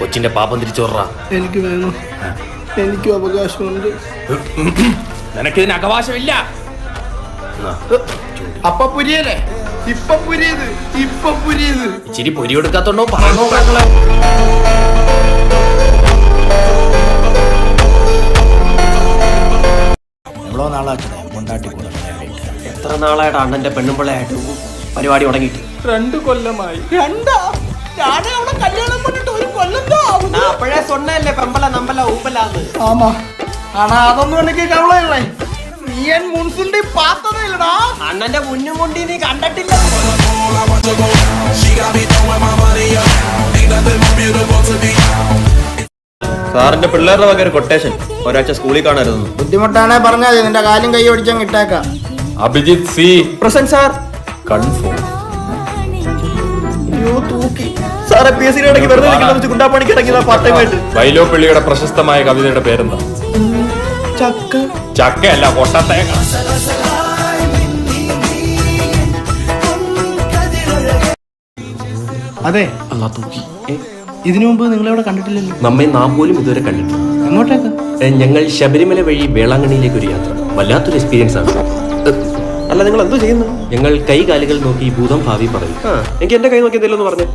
കൊച്ചിന്റെ പാപം തിരിച്ചോറാ. എനിക്ക് വേണം, എനിക്കും അവകാശമുണ്ട്. നിനക്കിതിന് അവകാശമില്ല. അപ്പ പുരിയല്ലേ, ഇപ്പൊ പുരിയത്, ഇപ്പൊ പുരിയത്. ഇച്ചിരി പൊരി കൊടുക്കാത്തോണ്ടോ പറഞ്ഞോ. എത്ര നാളായിട്ട് അണ്ണന്റെ പെണ്ണുമ്പിള്ളയായിട്ട് പരിപാടി തുടങ്ങിയിട്ട്? 2 കൊല്ലമായി. അപ്പോഴേ സ്വണ്ണല്ലേ പെമ്പല നമ്പല ഊമ്പലാന്ന്. ആമാ ആണാ, അതൊന്നും എനിക്ക് കവളയല്ലേ. നീ എൻ മുൻസുണ്ടി പാത്തതേ ഇല്ലടാ. അണ്ണന്റെ മുന്നും മുണ്ടി നീ കണ്ടിട്ടില്ല. സാറിന്റെ പിള്ളേരുടെ വക ഒരു കൊട്ടേഷൻ ഒരാഴ്ച സ്കൂളിൽ കാണരുതെന്ന്. ബുദ്ധിമുട്ടാണെ പറഞ്ഞാൽ നിന്റെ കാലും കൈ ഓടിച്ചങ്ങ് ഇട്ടേക്കാം. Abhijith C present sir. Confirm. തൂക്കി സാറെ പി എസ് സി ഇടയ്ക്ക് വെറുതെ ഗുണ്ടാപ്പണിക്ക് ഇറങ്ങിയതാ പാർട്ടൈമായിട്ട്. വൈലോപ്പിള്ളിയുടെ പ്രശസ്തമായ കവിതയുടെ പേരെന്താ? ചക്ക. ചക്കയല്ല, കൊട്ടത്തേങ്ങ. അതെ, അല്ലാ തൂക്കി. ഇതിനു മുമ്പ് നിങ്ങളെവിടെ കണ്ടിട്ടില്ലല്ലോ. നമ്മെ നാം പോലും ഇതുവരെ കണ്ടിട്ടില്ല. എങ്ങോട്ടേക്ക്? ഞങ്ങൾ ശബരിമല വഴി വേളാങ്കണ്ണിയിലേക്ക് ഒരു യാത്ര. വല്ലാത്തൊരു എക്സ്പീരിയൻസ് ആണ്. അല്ല, നിങ്ങൾ എന്തോ ചെയ്യുന്നു? ഞങ്ങൾ കൈ കാലുകൾ നോക്കി ഭൂതം ഭാവി പറയും. എനിക്ക് എന്റെ കൈ നോക്കി എന്തെങ്കിലും പറഞ്ഞു.